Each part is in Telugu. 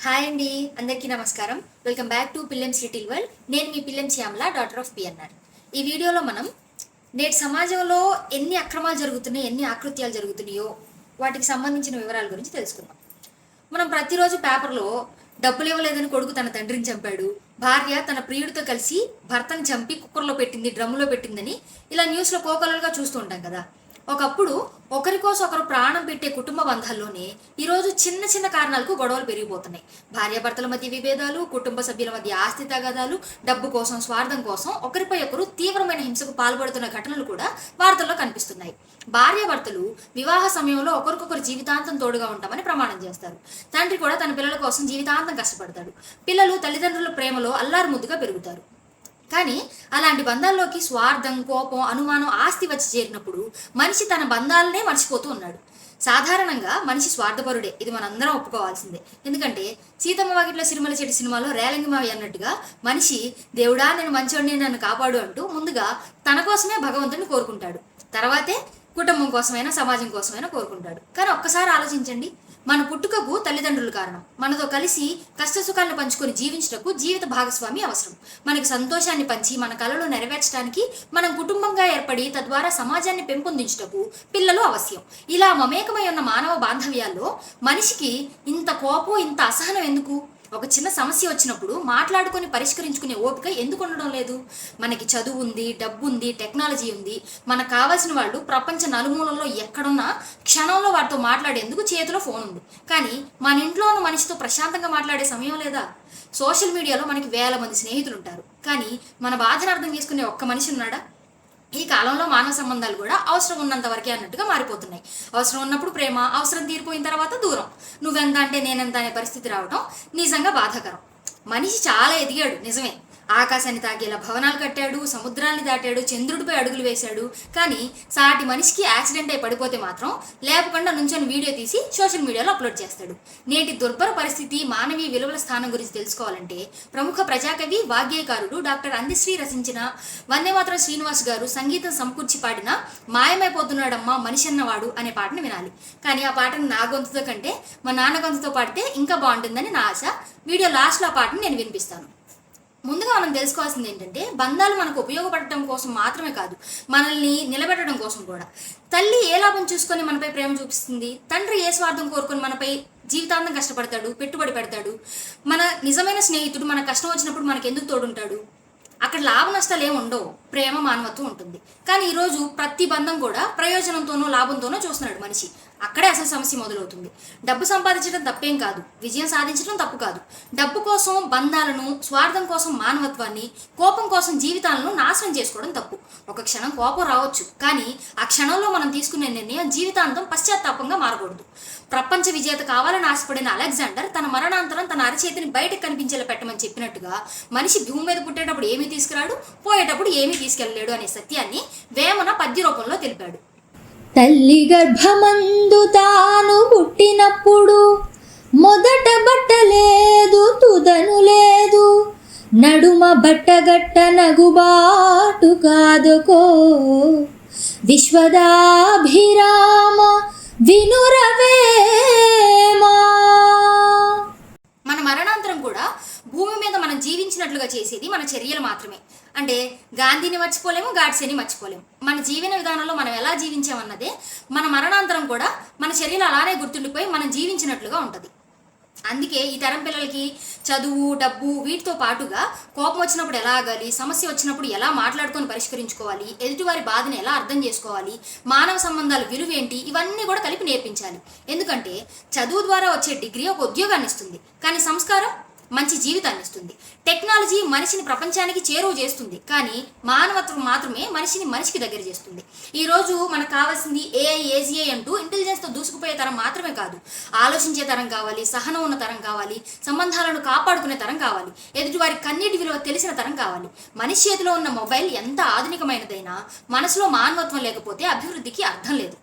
హాయ్ అండి, అందరికీ నమస్కారం. Welcome back to Pillem's little world. నేను మీ Pillem Shyamala, daughter of PNR. ఈ వీడియోలో మనం నేటి సమాజంలో ఎన్ని అక్రమాలు జరుగుతున్నాయి, ఎన్ని ఆకృత్యాలు జరుగుతున్నాయో వాటికి సంబంధించిన వివరాల గురించి తెలుసుకుందాం. మనం ప్రతిరోజు పేపర్లో డబ్బులు ఇవ్వలేదని కొడుకు తన తండ్రిని చంపాడు, భార్య తన ప్రియుడితో కలిసి భర్తను చంపి కుక్కర్లో పెట్టింది, డ్రమ్ములో పెట్టిందని ఇలా న్యూస్లో కోకొల్లలుగా చూస్తూ ఉంటాం కదా. ఒకప్పుడు ఒకరి కోసం ఒకరు ప్రాణం పెట్టే కుటుంబ బంధాల్లోనే ఈరోజు చిన్న చిన్న కారణాలకు గొడవలు పెరిగిపోతున్నాయి. భార్యాభర్తల మధ్య విభేదాలు, కుటుంబ సభ్యుల మధ్య ఆస్తి తగాదాలు, డబ్బు కోసం, స్వార్థం కోసం ఒకరిపై ఒకరు తీవ్రమైన హింసకు పాల్పడుతున్న ఘటనలు కూడా వార్తల్లో కనిపిస్తున్నాయి. భార్యాభర్తలు వివాహ సమయంలో ఒకరికొకరు జీవితాంతం తోడుగా ఉంటామని ప్రమాణం చేస్తారు. తండ్రి కూడా తన పిల్లల కోసం జీవితాంతం కష్టపడతాడు. పిల్లలు తల్లిదండ్రుల ప్రేమలో అల్లారు ముద్దుగా పెరుగుతారు. కానీ అలాంటి బంధాల్లోకి స్వార్థం, కోపం, అనుమానం, ఆస్తి వచ్చి చేరినప్పుడు మనిషి తన బంధాలనే మర్చిపోతూ ఉన్నాడు. సాధారణంగా మనిషి స్వార్థపరుడే, ఇది మనందరం ఒప్పుకోవాల్సిందే. ఎందుకంటే సీతమ్మ వాకిట్లో సిరిమల చెట్టు సినిమాలో రేలంగిమావి అన్నట్టుగా మనిషి దేవుడా నేను మంచోడిని, నన్ను కాపాడు అంటూ ముందుగా తన కోసమే భగవంతుడిని కోరుకుంటాడు. తర్వాతే కుటుంబం కోసమైనా సమాజం కోసమైనా కోరుకుంటాడు. కానీ ఒక్కసారి ఆలోచించండి, మన పుట్టుకకు తల్లిదండ్రులు కారణం. మనతో కలిసి కష్ట సుఖాలను పంచుకొని జీవించటకు జీవిత భాగస్వామి అవసరం. మనకి సంతోషాన్ని పంచి మన కలలు నెరవేర్చడానికి మనం కుటుంబంగా ఏర్పడి తద్వారా సమాజాన్ని పెంపొందించటకు పిల్లలు అవశ్యం. ఇలా మమేకమై ఉన్న మానవ బాంధవ్యాల్లో మనిషికి ఇంత కోపం, ఇంత అసహనం ఎందుకు? ఒక చిన్న సమస్య వచ్చినప్పుడు మాట్లాడుకొని పరిష్కరించుకునే ఓపిక ఎందుకు ఉండడం లేదు? మనకి చదువు ఉంది, డబ్బు ఉంది, టెక్నాలజీ ఉంది. మనకు కావాల్సిన వాళ్ళు ప్రపంచ నలుమూలల్లో ఎక్కడున్నా క్షణంలో వారితో మాట్లాడేందుకు చేతిలో ఫోన్ ఉంది. కానీ మన ఇంట్లో ఉన్న మనిషితో ప్రశాంతంగా మాట్లాడే సమయం లేదా? సోషల్ మీడియాలో మనకి వేల మంది స్నేహితులు ఉంటారు, కానీ మన బాధను అర్థం చేసుకునే ఒక్క మనిషి ఉన్నాడా? ఈ కాలంలో మానవ సంబంధాలు కూడా అవసరం ఉన్నంత వరకే అన్నట్టుగా మారిపోతున్నాయి. అవసరం ఉన్నప్పుడు ప్రేమ, అవసరం తీరిపోయిన తర్వాత దూరం. నువ్వెంత అంటే నేనెంత అనే పరిస్థితి రావడం నిజంగా బాధాకరం. మనిషి చాలా ఎదిగాడు నిజమే, ఆకాశాన్ని తాకేలా భవనాలు కట్టాడు, సముద్రాన్ని దాటాడు, చంద్రుడిపై అడుగులు వేశాడు. కానీ సాటి మనిషికి యాక్సిడెంట్ అయి పడిపోతే మాత్రం లేపకుండా నుంచొని వీడియో తీసి సోషల్ మీడియాలో అప్లోడ్ చేస్తాడు. నేటి దుర్భర పరిస్థితి, మానవీయ విలువల స్థానం గురించి తెలుసుకోవాలంటే ప్రముఖ ప్రజాకవి, వాగ్గేయకారుడు డాక్టర్ అందిశ్రీ రచించిన వందేమాతరం శ్రీనివాస్ గారు సంగీతం సమకూర్చి పాడిన మాయమైపోతున్నాడమ్మా మనిషి అన్నవాడు అనే పాటను వినాలి. కానీ ఆ పాటను నా గొంతుతో కంటే మా నాన్న గొంతుతో పాడితే ఇంకా బాగుంటుందని నా ఆశ. వీడియో లాస్ట్లో ఆ పాటను నేను వినిపిస్తాను. ముందుగా మనం తెలుసుకోవాల్సింది ఏంటంటే, బంధాలు మనకు ఉపయోగపడటం కోసం మాత్రమే కాదు, మనల్ని నిలబెట్టడం కోసం కూడా. తల్లి ఏ లాభం చూసుకొని మనపై ప్రేమ చూపిస్తుంది? తండ్రి ఏ స్వార్థం కోరుకొని మనపై జీవితాంతం కష్టపడతాడు, పెట్టుబడి పెడతాడు? మన నిజమైన స్నేహితుడు మన కష్టం వచ్చినప్పుడు మనకు ఎందుకు తోడుంటాడు? అక్కడ లాభ నష్టాలు ఏమి ఉండవు, ప్రేమ, మానవత్వం ఉంటుంది. కానీ ఈరోజు ప్రతి బంధం కూడా ప్రయోజనంతోనో లాభంతోనో చూస్తున్నాడు మనిషి. అక్కడే అసలు సమస్య మొదలవుతుంది. డబ్బు సంపాదించడం తప్పేం కాదు, విజయం సాధించడం తప్పు కాదు. డబ్బు కోసం బంధాలను, స్వార్థం కోసం మానవత్వాన్ని, కోపం కోసం జీవితాలను నాశనం చేసుకోవడం తప్పు. ఒక క్షణం కోపం రావచ్చు, కానీ ఆ క్షణంలో మనం తీసుకునే నిర్ణయం జీవితాంతం పశ్చాత్తాపంగా మారకూడదు. ప్రపంచ విజేత కావాలని ఆశపడిన అలెగ్జాండర్ తన మరణాంతరం తన అరచేతిని బయటకు కనిపించేలా పెట్టమని చెప్పినట్టుగా మనిషి భూమి మీద పుట్టేటప్పుడు ఏమీ తీసుకురాడు, పోయేటప్పుడు ఏమీ తీసుకెళ్ళలేడు అనే సత్యాన్ని వేమన పద్య రూపంలో తెలిపాడు. తల్లి గర్భమందు తాను పుట్టినప్పుడు మొదట బట్ట లేదు, తుదను లేదు, నడుమ బట్టగట్ట నగుబాటు కాదుకో, విశ్వదాభిరామ వినురవేమా. మన మరణాంతరం కూడా భూమి మీద మనం జీవించినట్లుగా చేసేది మన చర్యలు మాత్రమే. అంటే గాంధీని మర్చిపోలేము, గాడ్సేని మర్చిపోలేము. మన జీవన విధానంలో మనం ఎలా జీవించామన్నదే మన మరణాంతరం కూడా మన చర్యలు అలానే గుర్తుండిపోయి మనం జీవించినట్లుగా ఉంటుంది. అందుకే ఈ తరం పిల్లలకి చదువు, డబ్బు వీటితో పాటుగా కోపం వచ్చినప్పుడు ఎలా ఆగాలి, సమస్య వచ్చినప్పుడు ఎలా మాట్లాడుకొని పరిష్కరించుకోవాలి, ఎదుటివారి బాధను ఎలా అర్థం చేసుకోవాలి, మానవ సంబంధాల విలువేంటి, ఇవన్నీ కూడా కలిపి నేర్పించాలి. ఎందుకంటే చదువు ద్వారా వచ్చే డిగ్రీ ఒక ఉద్యోగాన్ని ఇస్తుంది, కానీ సంస్కారం మంచి జీవితాన్ని ఇస్తుంది. టెక్నాలజీ మనిషిని ప్రపంచానికి చేరువ చేస్తుంది, కానీ మానవత్వం మాత్రమే మనిషిని మనిషికి దగ్గర చేస్తుంది. ఈరోజు మనకు కావాల్సింది ఏఐ, ఏజీఐ అంటూ ఇంటెలిజెన్స్తో దూసుకుపోయే తరం మాత్రమే కాదు, ఆలోచించే తరం కావాలి, సహనం ఉన్న తరం కావాలి, సంబంధాలను కాపాడుకునే తరం కావాలి, ఎదుటివారి కన్నీటి విలువ తెలిసిన తరం కావాలి. మనిషి చేతిలో ఉన్న మొబైల్ ఎంత ఆధునికమైనదైనా మనసులో మానవత్వం లేకపోతే అభివృద్ధికి అర్థం లేదు.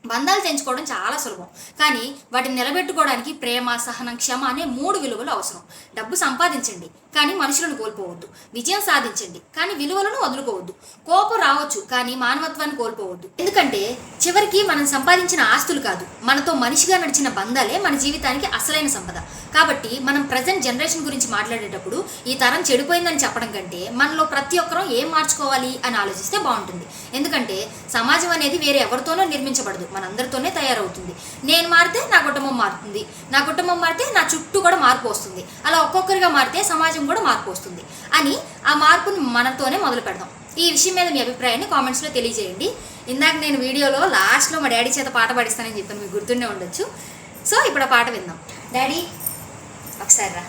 బంధాలు తెంచుకోవడం చాలా సులభం, కానీ వాటిని నిలబెట్టుకోవడానికి ప్రేమ, సహనం, క్షమ అనే 3 విలువలు అవసరం. డబ్బు సంపాదించండి, కానీ మనుషులను కోల్పోవద్దు. విజయం సాధించండి, కానీ విలువలను వదులుకోవద్దు. కోపం రావచ్చు, కానీ మానవత్వాన్ని కోల్పోవద్దు. ఎందుకంటే చివరికి మనం సంపాదించిన ఆస్తులు కాదు, మనతో మనిషిగా నడిచిన బంధాలే మన జీవితానికి అసలైన సంపద. కాబట్టి మనం ప్రజెంట్ జనరేషన్ గురించి మాట్లాడేటప్పుడు ఈ తరం చెడిపోయిందని చెప్పడం కంటే మనలో ప్రతి ఒక్కరం ఏం మార్చుకోవాలి అని ఆలోచిస్తే బాగుంటుంది. ఎందుకంటే సమాజం అనేది వేరే ఎవరితోనో నిర్మించబడదు, మనందరితోనే తయారవుతుంది. నేను మారితే నా కుటుంబం మారుతుంది, నా కుటుంబం మారితే నా చుట్టూ కూడా మార్పు వస్తుంది. అలా ఒక్కొక్కరిగా మారితే సమాజం కూడా మార్పు వస్తుంది అని ఆ మార్పుని మనతోనే మొదలు పెడదాం. ఈ విషయం మీద మీ అభిప్రాయాన్ని కామెంట్స్లో తెలియజేయండి. ఇందాక నేను వీడియోలో లాస్ట్లో మా డాడీ చేత పాట పాడిస్తానని చెప్పాను, మీకు గుర్తుండే ఉండొచ్చు. సో ఇప్పుడు ఆ పాట విందాం. డాడీ ఒకసారి రా.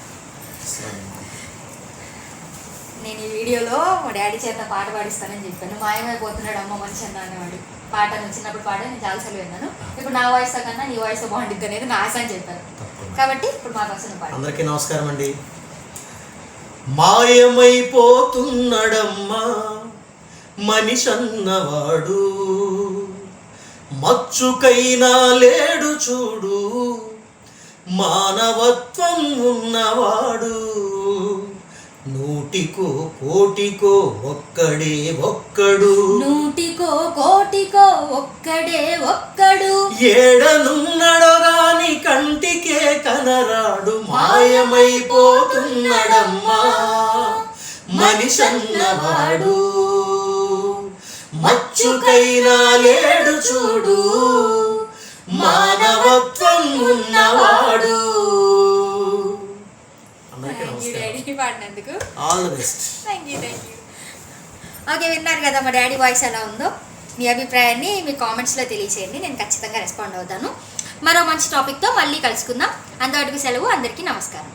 నేను ఈ వీడియోలో మా డాడీ చేత పాట పాడిస్తానని చెప్పాను. మాయమైపోతున్నాడు అమ్మ మనిషి అన్న అనేవాడు. పాట నువ్వు చిన్నప్పుడు పాట నేను చాలాసార్లు విన్నాను. ఇప్పుడు నా వాయిస్ కన్నా నీ వాయిస్ బాగుంటుంది అనేది నా ఆశ అని చెప్పాను. కాబట్టి ఇప్పుడు మా కోసం పాట. అందరికీ నమస్కారం అండి. మాయమైపోతున్నాడమ్మా మనిషన్నవాడు, మచ్చుకైనా లేడు చూడు, మానవత్వం ఉన్నవాడు. నూటికో కోటికో ఒక్కడే ఒక్కడు, నూటికో కోటికో ఒక్కడే ఒక్కడు. ఏడనున్నడో రాని కంటికే కనరాడు. మాయమైపోతున్నాడమ్మా మనిషన్నవాడు, మచ్చుకైనా లేడు చూడు, మానవత్వం ఉన్నవాడు. డాడీ పాడినందుకు all the best. Thank you. Okay, విన్నారు కదా మా డాడీ వాయిస్ ఎలా ఉందో. మీ అభిప్రాయాన్ని మీ కామెంట్స్లో తెలియచేయండి, నేను ఖచ్చితంగా రెస్పాండ్ అవుతాను. మరో మంచి టాపిక్తో మళ్ళీ కలుసుకుందాం. అంతవరకు సెలవు. అందరికీ నమస్కారం.